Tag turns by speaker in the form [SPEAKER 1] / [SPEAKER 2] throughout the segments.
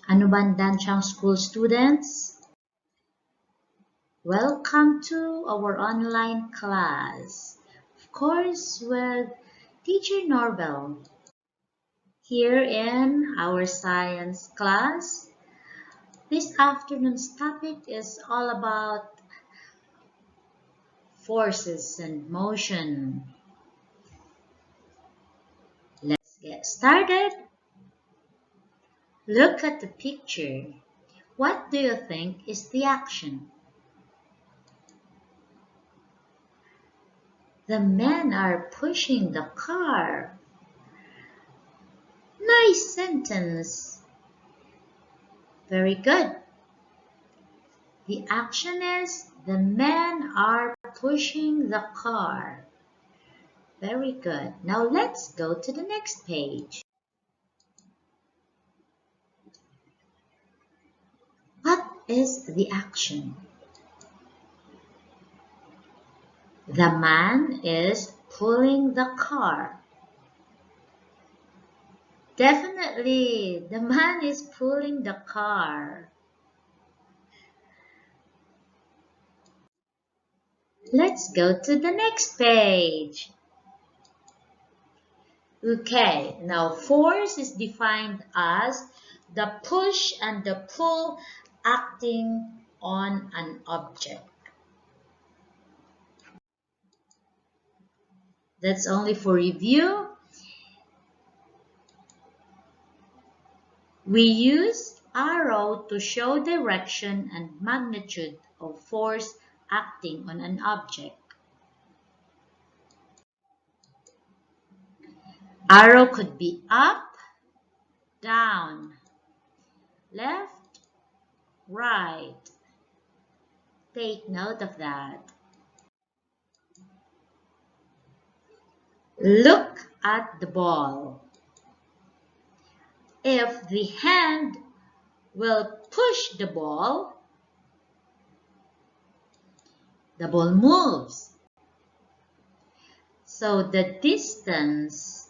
[SPEAKER 1] Anuban Danchang school students, welcome to our online class. Of course, with teacher Norbel. Here in our science class, this afternoon's topic is all about forces and motion. Let's get started. Look at the picture. What do you think is the action? The men are pushing the car. Nice sentence. Very good. The action is the men are pushing the car. Very good. Now let's go to the next page. What is the action? The man is pulling the car. Definitely, the man is pulling the car. Let's go to the next page. Okay, now force is defined as the push and the pull acting on an object. That's only for review. We use arrow to show direction and magnitude of force acting on an object. Arrow could be up, down, left, right. Take note of that. Look at the ball. If the hand will push the ball moves. So the distance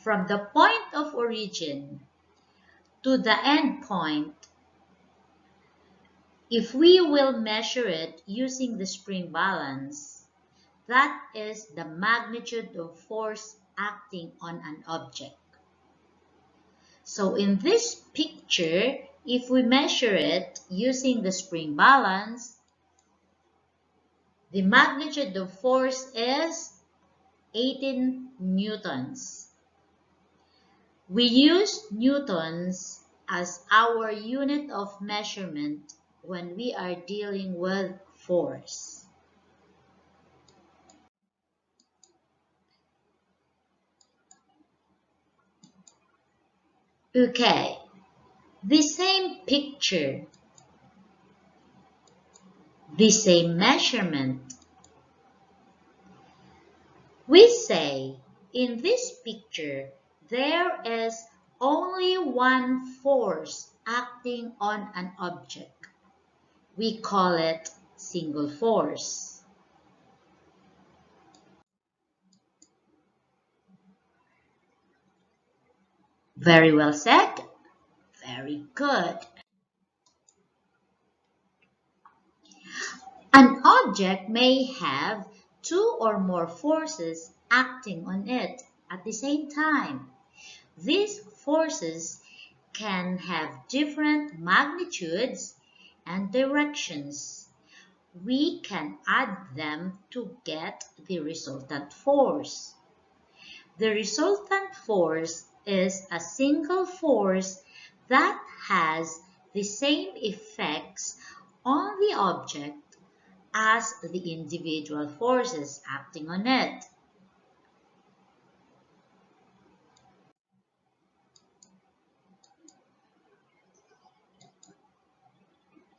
[SPEAKER 1] from the point of origin to the end point, if we will measure it using the spring balance, that is the magnitude of force acting on an object. So in this picture, if we measure it using the spring balance, the magnitude of force is 18 newtons. We use newtons as our unit of measurement when we are dealing with force. Okay, the same picture, the same measurement. We say in this picture there is only one force acting on an object. We call it single force. Very well said. Very good. An object may have two or more forces acting on it at the same time. These forces can have different magnitudes and directions. We can add them to get the resultant force. The resultant force is a single force that has the same effects on the object as the individual forces acting on it.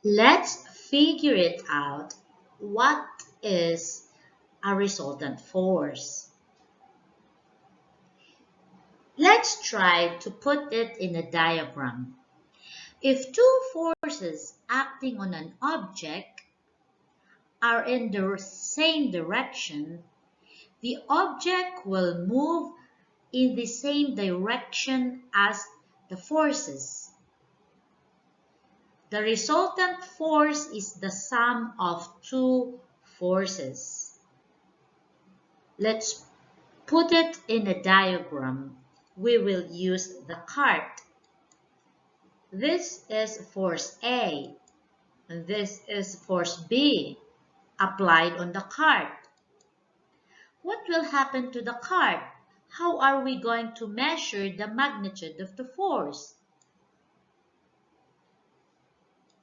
[SPEAKER 1] Let's figure it out. What is a resultant force? Let's try to put it in a diagram. If two forces acting on an object are in the same direction, the object will move in the same direction as the forces. The resultant force is the sum of two forces. Let's put it in a diagram. We will use the cart. This is force A, and this is force B applied on the cart. What will happen to the cart? How are we going to measure the magnitude of the force?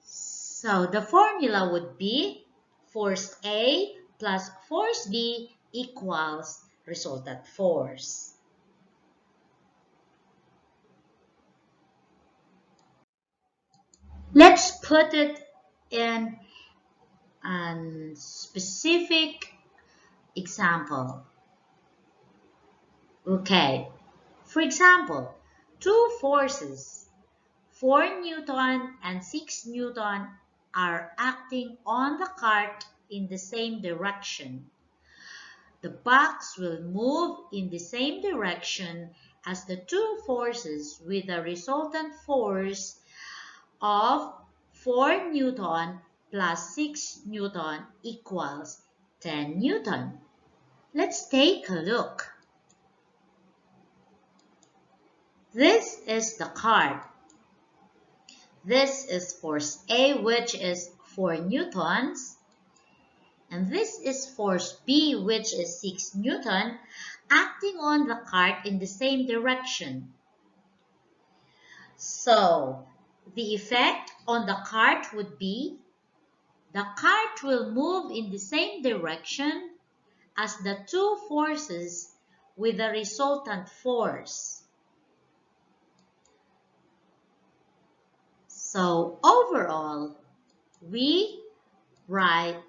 [SPEAKER 1] So the formula would be force A plus force B equals resultant force. Let's put it in a specific example. Okay, for example, two forces, 4 Newton and 6 Newton, are acting on the cart in the same direction. The box will move in the same direction as the two forces with a resultant force of 4 Newton plus 6 Newton equals 10 Newton. Let's take a look. This is the cart. This is force A, which is 4 newtons. And this is force B, which is 6 Newton, acting on the cart in the same direction. So, the effect on the cart would be the cart will move in the same direction as the two forces with the resultant force. So, overall, we write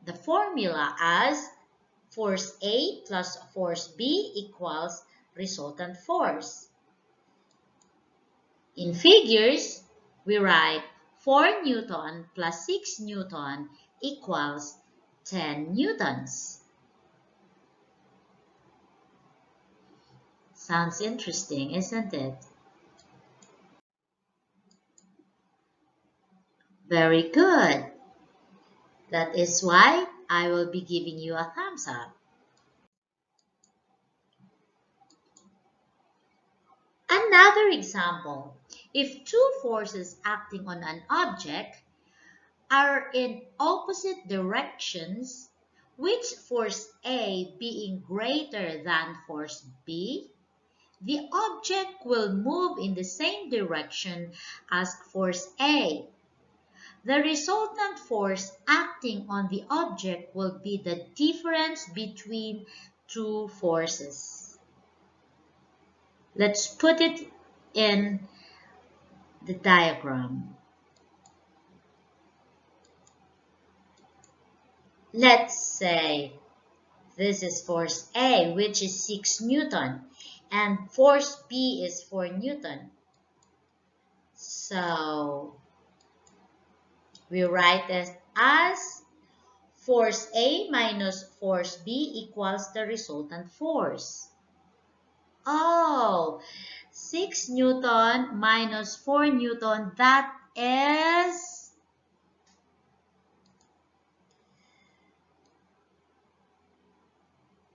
[SPEAKER 1] the formula as force A plus force B equals resultant force. In figures, we write 4 Newton plus 6 Newton equals 10 newtons. Sounds interesting, isn't it? Very good. That is why I will be giving you a thumbs up. Another example, if two forces acting on an object are in opposite directions, with force A being greater than force B, the object will move in the same direction as force A. The resultant force acting on the object will be the difference between two forces. Let's put it in the diagram. Let's say this is force A, which is 6 Newton, and force B is 4 Newton. So, we write it as force A minus force B equals the resultant force. Oh, 6 Newton minus 4 Newton, that is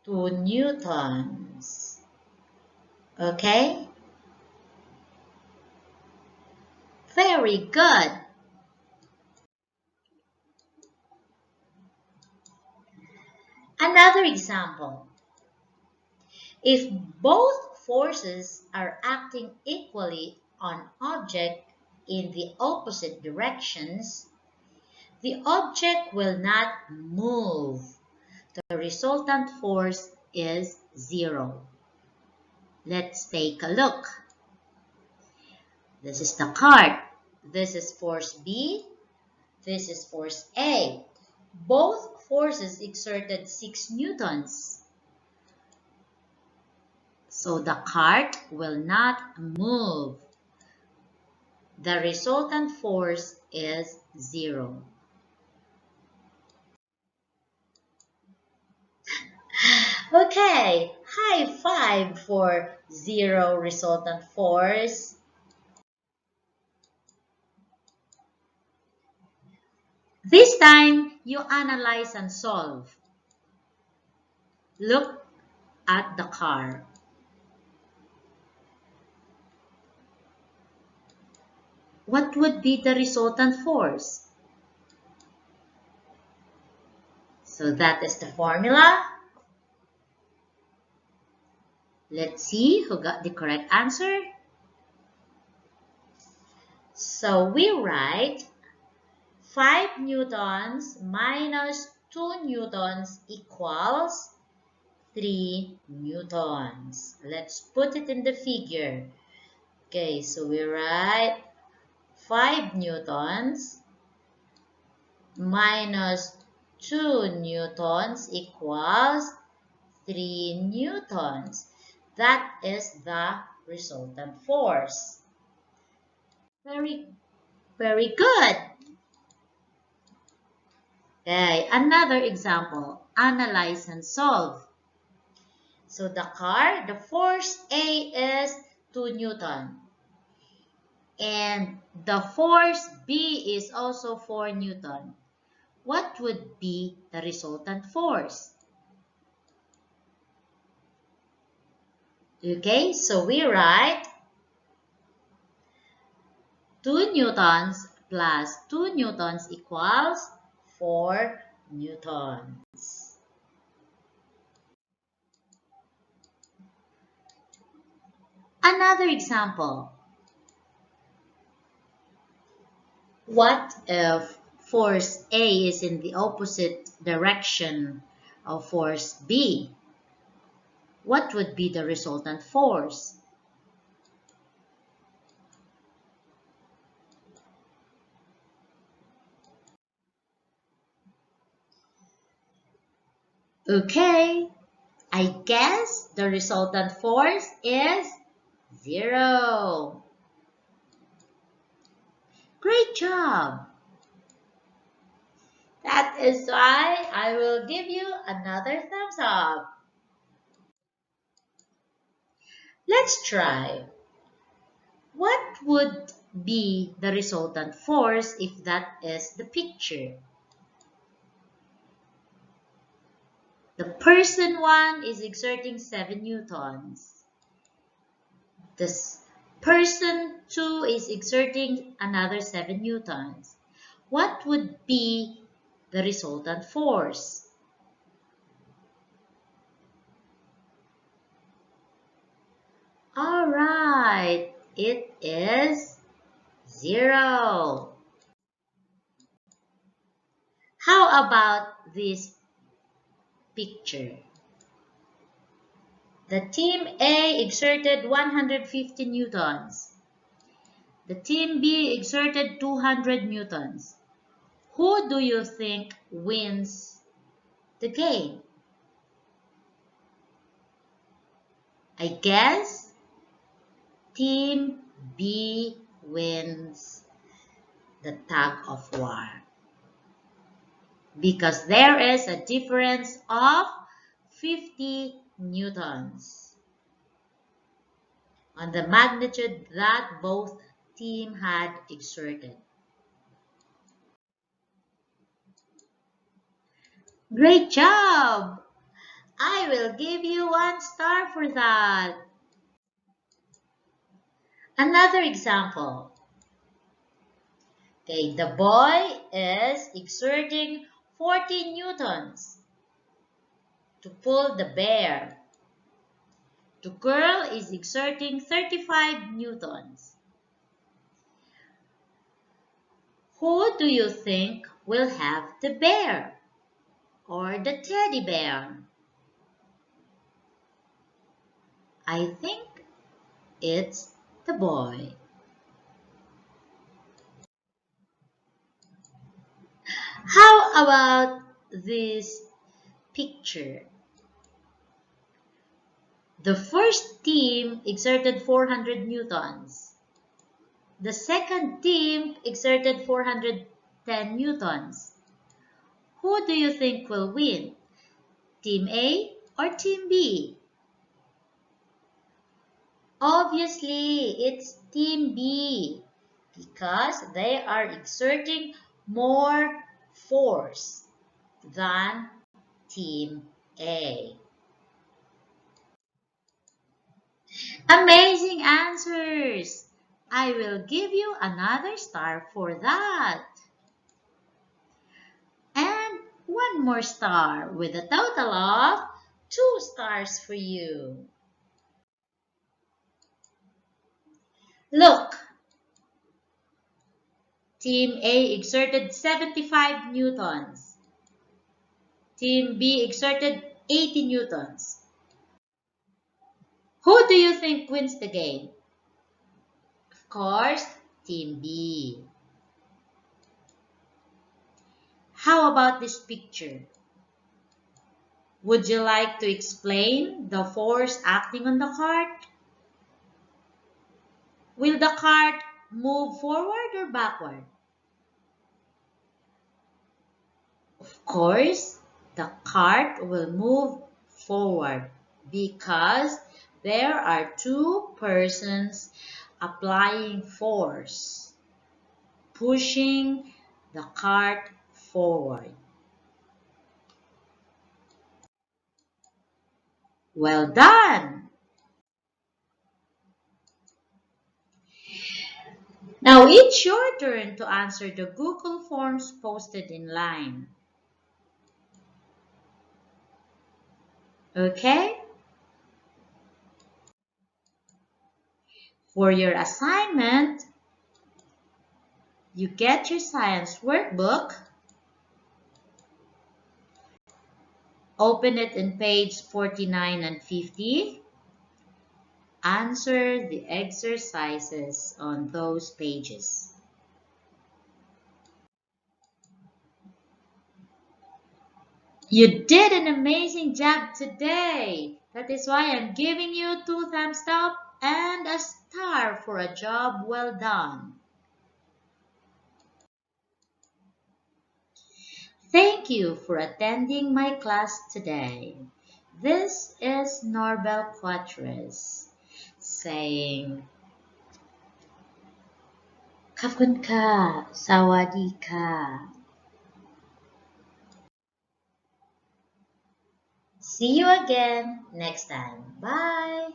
[SPEAKER 1] 2 newtons. Okay? Very good. Another example. If both forces are acting equally on object in the opposite directions, the object will not move. The resultant force is 0. Let's take a look. This is the cart. This is force B. This is force A. Both forces exerted 6 newtons. So the cart will not move. The resultant force is 0. Okay, high five for 0 resultant force. This time, you analyze and solve. Look at the car. What would be the resultant force? So that is the formula. Let's see who got the correct answer. So we write 5 newtons minus 2 newtons equals 3 newtons. Let's put it in the figure. Okay, so we write 5 newtons minus 2 newtons equals 3 newtons. That is the resultant force. Very, very good. Okay, another example. Analyze and solve. So the car, the force A is 2 Newton. And the force B is also 4 Newton. What would be the resultant force? Okay, so we write 2 newtons plus 2 newtons equals 4 newtons. Another example. What if force A is in the opposite direction of force B? What would be the resultant force? Okay, I guess the resultant force is 0. Great job! That is why I will give you another thumbs up. Let's try. What would be the resultant force if that is the picture? The person 1 is exerting 7 newtons. This person 2 is exerting another 7 newtons. What would be the resultant force? All right, it is 0. How about this picture? The team A exerted 150 newtons. The team B exerted 200 newtons. Who do you think wins the game? I guess Team B wins the tug of war because there is a difference of 50 newtons on the magnitude that both teams had exerted. Great job! I will give you 1 star for that. Another example. Okay, the boy is exerting 40 newtons to pull the bear. The girl is exerting 35 newtons. Who do you think will have the bear or the teddy bear? I think it's the boy. How about this picture? The first team exerted 400 newtons. The second team exerted 410 newtons. Who do you think will win? Team A or Team B? Obviously, it's Team B because they are exerting more force than Team A. Amazing answers! I will give you another star for that. And one more star with a total of 2 stars for you. Look, Team A exerted 75 newtons. Team B exerted 80 newtons. Who do you think wins the game? Of course, Team B. How about this picture? Would you like to explain the force acting on the cart? Will the cart move forward or backward? Of course, the cart will move forward because there are 2 persons applying force, pushing the cart forward. Well done! Now it's your turn to answer the Google Forms posted in line. Okay? For your assignment, you get your science workbook. Open it in page 49 and 50. Answer the exercises on those pages. You did an amazing job today. That is why I'm giving you 2 thumbs up and a star for a job well done. Thank you for attending my class today. This is Norbel Quatres saying, Kapkun ka, sawadi ka. See you again next time. Bye!